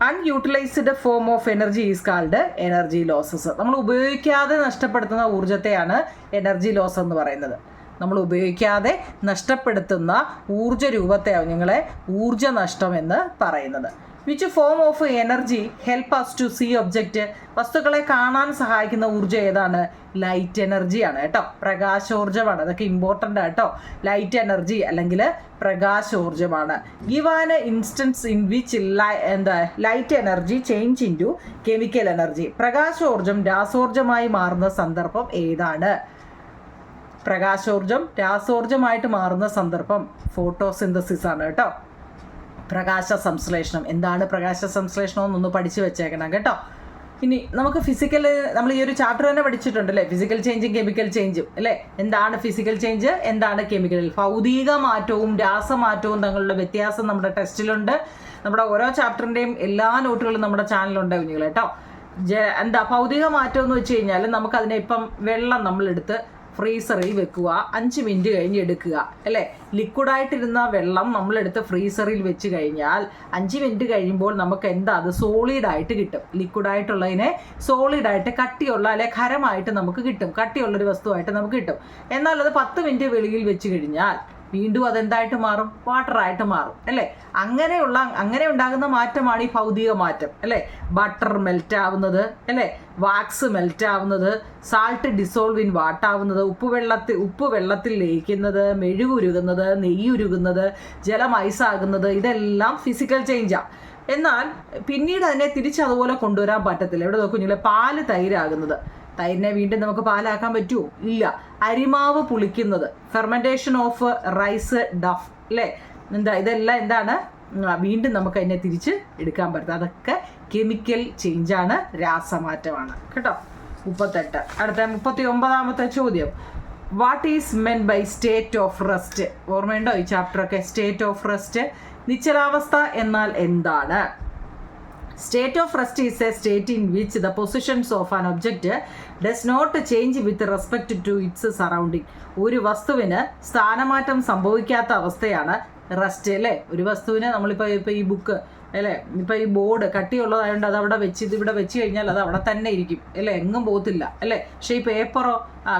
Unutilised form of energy is called energy losses. നമ്മൾ ഉപയോഗിക്കാതെ നഷ്ടപ്പെടുത്തുന്ന ഊർജ്ജത്തെയാണ് എനർജി ലോസ് എന്ന് പറയുന്നത്. നമ്മൾ ഉപയോഗിക്കാതെ നഷ്ടപ്പെടുത്തുന്ന ഊർജ്ജ രൂപത്തെയാണ് നിങ്ങളെ ഊർജ്ജ നഷ്ടം എന്ന് പറയുന്നത്. Which form of energy help us to see object? വസ്തുക്കളെ കാണാൻ സഹായിക്കുന്ന ഊർജ്ജം ഏതാണ്? ലൈറ്റ് എനർജിയാണ് കേട്ടോ. പ്രകാശോർജ്ജമാണ്. അതൊക്കെ ഇമ്പോർട്ടൻ്റ് ആട്ടോ. ലൈറ്റ് എനർജി അല്ലെങ്കിൽ പ്രകാശോർജ്ജമാണ്. Give an instance in which light energy change into chemical energy. പ്രകാശോർജ്ജം രാസോർജ്ജമായി മാറുന്ന സന്ദർഭം ഏതാണ്? പ്രകാശോർജ്ജം രാസോർജ്ജമായിട്ട് മാറുന്ന സന്ദർഭം ഫോട്ടോസിന്തസിസ് ആണ് കേട്ടോ. പ്രകാശ സംശ്ലേഷണം. എന്താണ് പ്രകാശ സംശ്ലേഷണം എന്നൊന്ന് പഠിച്ചു വെച്ചേക്കണം കേട്ടോ. ഇനി നമുക്ക് ഫിസിക്കൽ, നമ്മൾ ഈ ഒരു ചാപ്റ്റർ തന്നെ പഠിച്ചിട്ടുണ്ട് അല്ലേ? ഫിസിക്കൽ ചേഞ്ചും കെമിക്കൽ ചേഞ്ചും അല്ലേ? എന്താണ് ഫിസിക്കൽ ചേഞ്ച്, എന്താണ് കെമിക്കൽ? ഭൗതിക മാറ്റവും രാസമാറ്റവും തമ്മിലുള്ള വ്യത്യാസം നമ്മുടെ ടെസ്റ്റിലുണ്ട്. നമ്മുടെ ഓരോ ചാപ്റ്ററിൻ്റെയും എല്ലാ നോട്ടുകളും നമ്മുടെ ചാനലുണ്ടാവും നിങ്ങൾ കേട്ടോ. എന്താ ഭൗതിക മാറ്റം എന്ന് വെച്ച് കഴിഞ്ഞാൽ നമുക്കതിനെ ഇപ്പം വെള്ളം നമ്മളെടുത്ത് ഫ്രീസറിൽ വെക്കുക, 5 മിനിറ്റ് കഴിഞ്ഞ് എടുക്കുക അല്ലേ? ലിക്വിഡായിട്ടിരുന്ന വെള്ളം നമ്മളെടുത്ത് ഫ്രീസറിൽ വെച്ച് കഴിഞ്ഞാൽ 5 മിനിറ്റ് കഴിയുമ്പോൾ നമുക്ക് എന്താ അത് സോളിഡായിട്ട് കിട്ടും. ലിക്വിഡായിട്ടുള്ളതിനെ സോളിഡായിട്ട് കട്ടിയുള്ള അല്ലെ ഖരമായിട്ട് നമുക്ക് കിട്ടും. കട്ടിയുള്ളൊരു വസ്തുവായിട്ട് നമുക്ക് കിട്ടും. എന്നാൽ അത് 10 മിനിറ്റ് വെളിയിൽ വെച്ച് കഴിഞ്ഞാൽ വീണ്ടും അതെന്തായിട്ട് മാറും? വാട്ടറായിട്ട് മാറും അല്ലേ? അങ്ങനെ ഉണ്ടാകുന്ന മാറ്റമാണ് ഈ ഭൗതിക മാറ്റം അല്ലേ? ബട്ടർ മെൽറ്റ് ആവുന്നത് അല്ലേ? വാക്സ് മെൽറ്റ് ആവുന്നത്, സാൾട്ട് ഡിസോൾവ് ഇൻ വാട്ടാവുന്നത്, ഉപ്പ് വെള്ളത്തിൽ ലയിക്കുന്നത്, മെഴുകുരുകുന്നത്, നെയ്യുരുകുന്നത്, ജലം ഐസാകുന്നത്, ഇതെല്ലാം ഫിസിക്കൽ ചേഞ്ചാണ്. എന്നാൽ പിന്നീട് അതിനെ തിരിച്ചതുപോലെ കൊണ്ടുവരാൻ പറ്റത്തില്ല. ഇവിടെ നോക്കൂ നിങ്ങൾ, പാല് തൈരാകുന്നത്, തൈരിനെ വീണ്ടും നമുക്ക് പാലാക്കാൻ പറ്റുമോ? ഇല്ല. അരിമാവ് പുളിക്കുന്നത്, ഫെർമെൻറ്റേഷൻ ഓഫ് റൈസ് ഡഫ് അല്ലേ? ഇതെല്ലാം എന്താണ്? വീണ്ടും നമുക്ക് അതിനെ തിരിച്ച് എടുക്കാൻ പറ്റും. അതൊക്കെ കെമിക്കൽ ചേഞ്ചാണ്, രാസമാറ്റമാണ് കേട്ടോ. 38. അടുത്ത 39ാമത്തെ ചോദ്യം, what is meant by state of rest? ഓർമ്മയുണ്ടോ ഈ ചാപ്റ്ററൊക്കെ? സ്റ്റേറ്റ് ഓഫ് റെസ്റ്റ് നിശ്ചലാവസ്ഥ എന്നാൽ എന്താണ്? State of rest is a state in which the positions of an object does not change with respect to its surrounding. ഒരു വസ്തുവിന് സ്ഥാനമാറ്റം സംഭവിക്കാത്ത അവസ്ഥയാണ് rest അല്ലേ. ഒരു വസ്തുവിന് നമ്മളിപ്പോൾ ഈ ബുക്ക് അല്ലേ, ഇപ്പോൾ ഈ ബോർഡ് കട്ടിയുള്ളതായതുകൊണ്ട് അത് അവിടെ വെച്ച് ഇതിവിടെ വെച്ച് കഴിഞ്ഞാൽ അത് അവിടെ തന്നെ ഇരിക്കും അല്ലേ, എങ്ങും പോകത്തില്ല അല്ലേ. പക്ഷേ ഈ പേപ്പറോ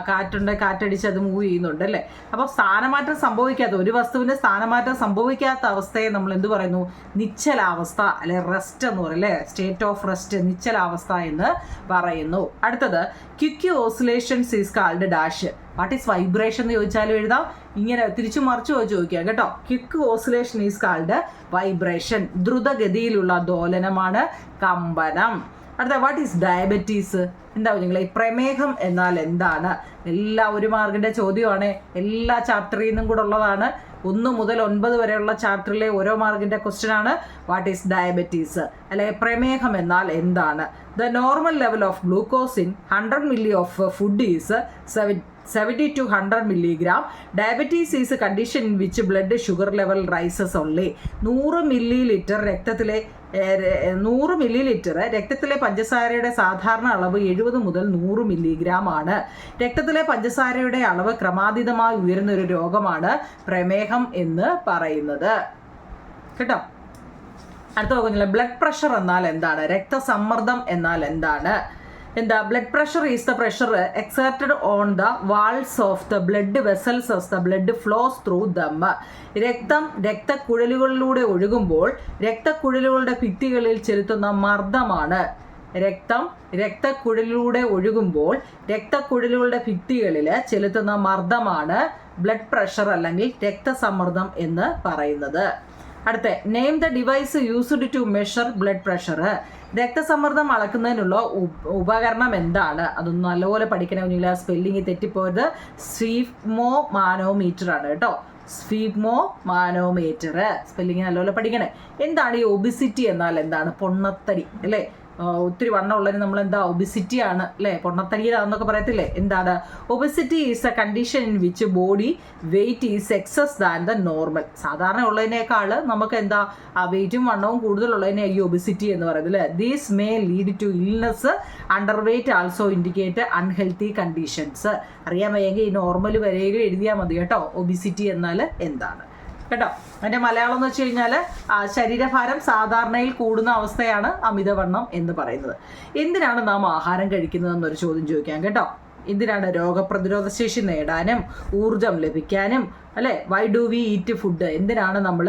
കാറ്റുണ്ട്, കാറ്റടിച്ച് അത് മൂവ് ചെയ്യുന്നുണ്ട് അല്ലേ. അപ്പോൾ സ്ഥാനമാറ്റം സംഭവിക്കാത്ത ഒരു വസ്തുവിന് സ്ഥാനമാറ്റം സംഭവിക്കാത്ത അവസ്ഥയെ നമ്മൾ എന്ത് പറയുന്നു? നിശ്ചലാവസ്ഥ അല്ലെ റെസ്റ്റ് എന്ന് പറയും അല്ലേ. സ്റ്റേറ്റ് ഓഫ് റെസ്റ്റ്, നിശ്ചലാവസ്ഥ എന്ന് പറയുന്നു. അടുത്തത് quick oscillations is called dash. What is vibration എന്ന് ചോദിച്ചാലും എഴുതാം, ഇങ്ങനെ തിരിച്ചു മറിച്ചു ചോദിക്കാം കേട്ടോ. Quick oscillation is called vibration. ദ്രുതഗതിയിലുള്ള ദോലനമാണ് കമ്പനം. അടുത്ത വാട്ട് ഈസ് ഡയബറ്റീസ്? എന്താ നിങ്ങളെ പ്രമേഹം എന്നാൽ എന്താണ്? എല്ലാ ഒരു മാർക്കിൻ്റെ ചോദ്യമാണ്, എല്ലാ ചാപ്റ്ററിൽ നിന്നും കൂടെ ഉള്ളതാണ്. 1 മുതൽ 9 വരെയുള്ള ചാപ്റ്ററിലെ ഓരോ മാർക്കിൻ്റെ ക്വസ്റ്റ്യൻ ആണ് വാട്ട് ഈസ് ഡയബറ്റീസ് അല്ലെ പ്രമേഹം എന്നാൽ എന്താണ്? The normal level of glucose in 100 milli of food is 70 to 100 milligram. Diabetes is a condition in which blood sugar level rises only. 100 milliliter രക്തത്തിലെ പഞ്ചസാരയുടെ സാധാരണ അളവ് 70 മുതൽ 100 മില്ലിഗ്രാം ആണ്. രക്തത്തിലെ പഞ്ചസാരയുടെ അളവ് ക്രമാതീതമായി ഉയരുന്ന ഒരു രോഗമാണ് പ്രമേഹം എന്ന് പറയുന്നത് കേട്ടോ. അടുത്ത നോക്കുന്നില്ല, ബ്ലഡ് പ്രഷർ എന്നാൽ എന്താണ്? രക്തസമ്മർദ്ദം എന്നാൽ എന്താണ്? എന്താ? Blood pressure is the pressure exerted on the walls of the blood vessels of the blood flows through them. രക്തം രക്തക്കുഴലുകളിലൂടെ ഒഴുകുമ്പോൾ രക്തക്കുഴലുകളുടെ ഭിത്തികളിൽ ചെലുത്തുന്ന മർദ്ദമാണ്. രക്തം രക്തക്കുഴലിലൂടെ ഒഴുകുമ്പോൾ രക്തക്കുഴലുകളുടെ ഭിത്തികളിൽ ചെലുത്തുന്ന മർദ്ദമാണ് ബ്ലഡ് പ്രഷർ അല്ലെങ്കിൽ രക്തസമ്മർദ്ദം എന്ന് പറയുന്നത്. അടുത്ത name the device used to measure blood pressure. രക്തസമ്മർദ്ദം അളക്കുന്നതിനുള്ള ഉപകരണം എന്താണ്? അതൊന്നും നല്ലപോലെ പഠിക്കണമെന്നില്ല, സ്പെല്ലിങ് തെറ്റിപ്പോയത്. സ്ഫീഗ്മോ മാനോമീറ്റർ ആണ് കേട്ടോ. സ്ഫീഗ്മോ മാനോമീറ്റർ സ്പെല്ലിങ് നല്ലപോലെ പഠിക്കണേ. എന്താണ് ഈ ഒബിസിറ്റി എന്നാൽ എന്താണ്? പൊണ്ണത്തടി അല്ലേ. ഒത്തിരി വണ്ണം ഉള്ളതിന് നമ്മൾ എന്താ ഒബിസിറ്റി ആണ് അല്ലേ, പൊണ്ണത്തടിയിലാണെന്നൊക്കെ പറയത്തില്ലേ. എന്താണ്? Obesity is a condition in which body weight is excess than the normal. സാധാരണ ഉള്ളതിനേക്കാൾ നമുക്ക് എന്താ വെയിറ്റും വണ്ണവും കൂടുതലുള്ളതിനെ ഈ ഒബിസിറ്റി എന്ന് പറയുന്നത് അല്ലേ. These may lead to illness. Under weight also indicate unhealthy conditions. അറിയാൻ വയ്യെങ്കിൽ ഈ നോർമൽ വരെയും എഴുതിയാൽ മതി കേട്ടോ. ഒബിസിറ്റി എന്നാൽ എന്താണ് കേട്ടോ. അതിൻ്റെ മലയാളം എന്ന് വെച്ച് കഴിഞ്ഞാൽ ശരീരഭാരം സാധാരണയിൽ കൂടുന്ന അവസ്ഥയാണ് അമിതവണ്ണം എന്ന് പറയുന്നത്. എന്തിനാണ് നാം ആഹാരം കഴിക്കുന്നതെന്നൊരു ചോദ്യം ചോദിക്കാം കേട്ടോ. എന്തിനാണ്? രോഗപ്രതിരോധ ശേഷി നേടാനും ഊർജം ലഭിക്കാനും അല്ലേ. Why do we eat food? എന്തിനാണ് നമ്മൾ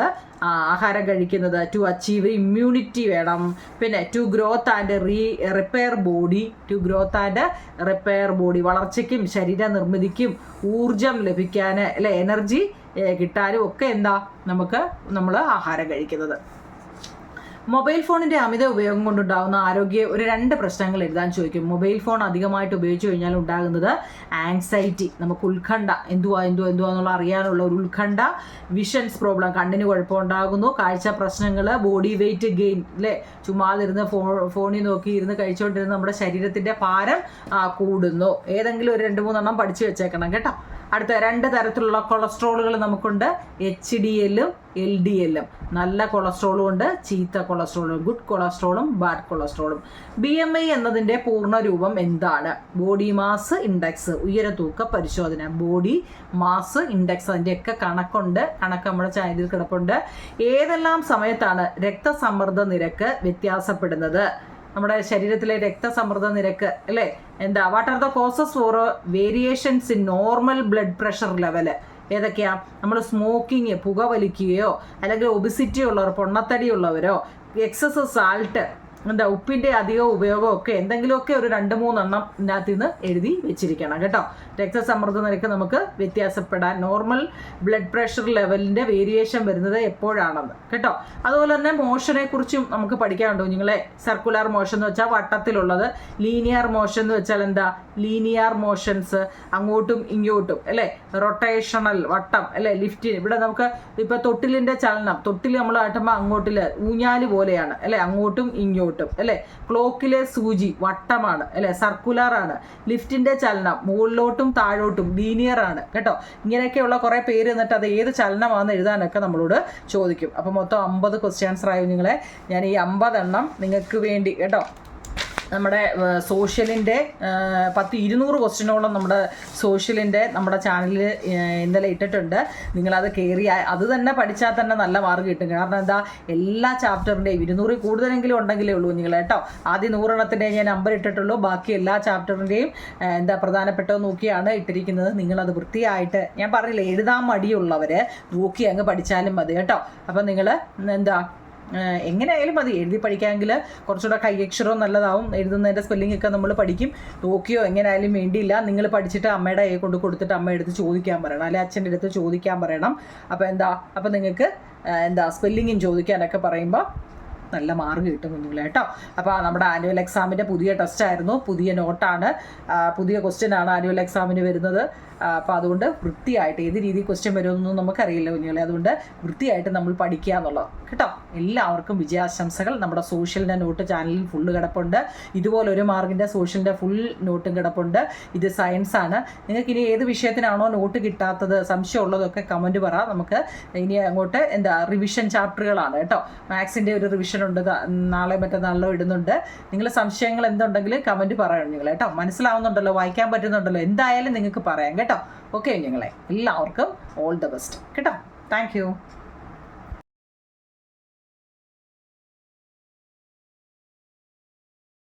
ആഹാരം കഴിക്കുന്നത്? ടു അച്ചീവ് ഇമ്മ്യൂണിറ്റി വേണം. പിന്നെ to growth and repair body. To growth and repair body, വളർച്ചയ്ക്കും ശരീര നിർമ്മിതിക്കും ഊർജം ലഭിക്കാൻ അല്ലെ, എനർജി കിട്ടാനും ഒക്കെ എന്താ നമ്മൾ ആഹാരം കഴിക്കുന്നത്. മൊബൈൽ ഫോണിൻ്റെ അമിത ഉപയോഗം കൊണ്ടുണ്ടാകുന്ന ഒരു 2 പ്രശ്നങ്ങൾ എഴുതാൻ ചോദിക്കും. മൊബൈൽ ഫോൺ അധികമായിട്ട് ഉപയോഗിച്ച് കഴിഞ്ഞാൽ ഉണ്ടാകുന്നത് ആങ്സൈറ്റി, നമുക്ക് ഉത്കണ്ഠ, എന്തുവാന്നുള്ള അറിയാനുള്ള ഒരു ഉത്കണ്ഠ. വിഷൻസ് പ്രോബ്ലം, കണ്ണിന് കുഴപ്പമുണ്ടാകുന്നു. കാഴ്ച പ്രശ്നങ്ങൾ, ബോഡി വെയിറ്റ് ഗെയിൻ അല്ലേ. ചുമ്മാതിരുന്ന് ഫോണിൽ നോക്കി ഇരുന്ന് കഴിച്ചുകൊണ്ടിരുന്ന് നമ്മുടെ ശരീരത്തിൻ്റെ ഭാരം കൂടുന്നു. ഏതെങ്കിലും ഒരു 2-3 പഠിച്ചു വെച്ചേക്കണം കേട്ടോ. അടുത്ത 2 തരത്തിലുള്ള കൊളസ്ട്രോളുകൾ നമുക്കുണ്ട്. HDL-ഉം LDL-ഉം. നല്ല കൊളസ്ട്രോളും ഉണ്ട്, ചീത്ത കൊളസ്ട്രോളും. ഗുഡ് കൊളസ്ട്രോളും ബാഡ് കൊളസ്ട്രോളും. BMI എന്നതിൻ്റെ പൂർണ്ണ രൂപം എന്താണ്? ബോഡി മാസ് ഇൻഡെക്സ്, ഉയരത്തൂക്ക പരിശോധന. ബോഡി മാസ് ഇൻഡെക്സ്, അതിൻ്റെയൊക്കെ കണക്ക് നമ്മുടെ ചാനലിൽ കിടപ്പുണ്ട്. ഏതെല്ലാം സമയത്താണ് രക്തസമ്മർദ്ദ നിരക്ക് വ്യത്യാസപ്പെടുന്നത്? നമ്മുടെ ശരീരത്തിലെ രക്തസമ്മർദ്ദ നിരക്ക് അല്ലേ. എന്താ? What are the causes for variations in normal blood pressure level? ഏതൊക്കെയാ? നമ്മൾ സ്മോക്കിങ്, പുകവലിക്കുകയോ അല്ലെങ്കിൽ ഒബിസിറ്റി ഉള്ളവർ, പൊണ്ണത്തടി ഉള്ളവരോ, എക്സസ് സാൾട്ട്, എന്താ ഉപ്പിൻ്റെ അധിക ഉപയോഗമൊക്കെ എന്തെങ്കിലുമൊക്കെ ഒരു 2-3 ഇതിനകത്ത് നിന്ന് എഴുതി വെച്ചിരിക്കണം കേട്ടോ. രക്തസമ്മർദ്ദ നിരക്ക് നമുക്ക് വ്യത്യാസപ്പെടാൻ നോർമൽ ബ്ലഡ് പ്രഷർ ലെവലിൻ്റെ വേരിയേഷൻ വരുന്നത് എപ്പോഴാണെന്ന് കേട്ടോ. അതുപോലെ തന്നെ മോഷനെ കുറിച്ചും നമുക്ക് പഠിക്കാനുണ്ടോ നിങ്ങളെ? സർക്കുലർ മോഷൻ എന്ന് വെച്ചാൽ വട്ടത്തിലുള്ളത്. ലീനിയർ മോഷൻ എന്ന് വെച്ചാൽ എന്താ? ലീനിയർ മോഷൻസ് അങ്ങോട്ടും ഇങ്ങോട്ടും അല്ലേ. റൊട്ടേഷണൽ വട്ടം അല്ലേ. ലിഫ്റ്റ്, ഇവിടെ നമുക്ക് ഇപ്പോൾ തൊട്ടിലിൻ്റെ ചലനം, തൊട്ടിൽ നമ്മൾ ആട്ടുമ്പോൾ അങ്ങോട്ടിൽ ഊഞ്ഞാല് പോലെയാണ് അല്ലേ, അങ്ങോട്ടും ഇങ്ങോട്ടും അല്ലേ. ക്ലോക്കിലെ സൂചി വട്ടമാണ് അല്ലേ, സർക്കുലർ ആണ്. ലിഫ്റ്റിൻ്റെ ചലനം മുകളിലോട്ടും മുകളിലോട്ടും താഴോട്ടും ലീനിയർ ആണ് കേട്ടോ. ഇങ്ങനെയൊക്കെയുള്ള കുറേ പേര് എന്നിട്ട് അത് ഏത് ചലനമാണെന്ന് എഴുതാനൊക്കെ നമ്മളോട് ചോദിക്കും. അപ്പോൾ മൊത്തം 50 ക്വസ്റ്റ്യൻ ആൻസർ ആയി നിങ്ങളെ. ഞാൻ ഈ 50 എണ്ണം നിങ്ങൾക്ക് വേണ്ടി കേട്ടോ നമ്മുടെ സോഷ്യലിൻ്റെ 200 ക്വസ്റ്റ്യനോളം നമ്മുടെ സോഷ്യലിൻ്റെ നമ്മുടെ ചാനലിൽ ഇന്നലെ ഇട്ടിട്ടുണ്ട്. നിങ്ങളത് കയറി അത് തന്നെ പഠിച്ചാൽ തന്നെ നല്ല മാർക്ക് കിട്ടും. കാരണം എന്താ, എല്ലാ ചാപ്റ്ററിൻ്റെയും 200 കൂടുതലെങ്കിലും ഉണ്ടെങ്കിലേ ഉള്ളൂ നിങ്ങൾ കേട്ടോ. ആദ്യം 100 എണ്ണത്തിൻ്റെ ഞാൻ നമ്പർ ഇട്ടിട്ടുള്ളൂ. ബാക്കി എല്ലാ ചാപ്റ്ററിൻ്റെയും പ്രധാനപ്പെട്ടത് നോക്കിയാണ് ഇട്ടിരിക്കുന്നത്. നിങ്ങളത് വൃത്തിയായിട്ട്, ഞാൻ പറഞ്ഞില്ലേ, എഴുതാൻ മടിയുള്ളവർ നോക്കി അങ്ങ് പഠിച്ചാലും മതി കേട്ടോ. അപ്പം നിങ്ങൾ എങ്ങനെയായാലും മതി, എഴുതി പഠിക്കാമെങ്കിൽ കുറച്ചുകൂടെ കൈയക്ഷരവും നല്ലതാവും. എഴുതുന്നതിൻ്റെ സ്പെല്ലിംഗ് ഒക്കെ നമ്മൾ പഠിക്കും. നോക്കിയോ എങ്ങനെയായാലും വേണ്ടിയില്ല, നിങ്ങൾ പഠിച്ചിട്ട് അമ്മയുടെ കൈ കൊണ്ട് കൊടുത്തിട്ട് അമ്മ എടുത്ത് ചോദിക്കാൻ പറയണം, അല്ലെങ്കിൽ അച്ഛൻ്റെ അടുത്ത് ചോദിക്കാൻ പറയണം. അപ്പോൾ നിങ്ങൾക്ക് സ്പെല്ലിങ്ങും ചോദിക്കാനൊക്കെ പറയുമ്പോൾ നല്ല മാർക്ക് കിട്ടും കുഞ്ഞുങ്ങളെ കേട്ടോ. അപ്പോൾ നമ്മുടെ ആനുവൽ എക്സാമിൻ്റെ പുതിയ ടെസ്റ്റായിരുന്നു, പുതിയ നോട്ടാണ്, പുതിയ ക്വസ്റ്റ്യനാണ് ആനുവൽ എക്സാമിന് വരുന്നത്. അപ്പോൾ അതുകൊണ്ട് വൃത്തിയായിട്ട് ഏത് രീതിയിൽ ക്വസ്റ്റ്യൻ വരുമെന്നൊന്നും നമുക്കറിയില്ല കുഞ്ഞുങ്ങളെ. അതുകൊണ്ട് വൃത്തിയായിട്ട് നമ്മൾ പഠിക്കുക എന്നുള്ളത് കേട്ടോ. എല്ലാവർക്കും വിജയാശംസകൾ. നമ്മുടെ സോഷ്യലിൻ്റെ നോട്ട് ചാനലിൽ ഫുള്ള് കിടപ്പുണ്ട്. ഇതുപോലെ 1 മാർക്കിൻ്റെ സോഷ്യലിൻ്റെ ഫുൾ നോട്ടും കിടപ്പുണ്ട്. ഇത് സയൻസ് ആണ്. നിങ്ങൾക്ക് ഇനി ഏത് വിഷയത്തിനാണോ നോട്ട് കിട്ടാത്തത്, സംശയമുള്ളതൊക്കെ കമൻറ്റ് പറ. നമുക്ക് ഇനി അങ്ങോട്ട് റിവിഷൻ ചാപ്റ്ററുകളാണ് കേട്ടോ. മാത്സിൻ്റെ ഒരു റിവിഷൻ ഉണ്ട്, നാളെ മറ്റന്നാളിലോ ഇടുന്നുണ്ട്. നിങ്ങൾ സംശയങ്ങൾ എന്തുണ്ടെങ്കിൽ കമൻറ്റ് പറയണം നിങ്ങൾ കേട്ടോ. മനസ്സിലാവുന്നുണ്ടല്ലോ, വായിക്കാൻ പറ്റുന്നുണ്ടല്ലോ, എന്തായാലും നിങ്ങൾക്ക് പറയാം കേട്ടോ. ഓക്കെ കുഞ്ഞുങ്ങളെ, എല്ലാവർക്കും ഓൾ ദ ബെസ്റ്റ് കേട്ടോ. Thank you.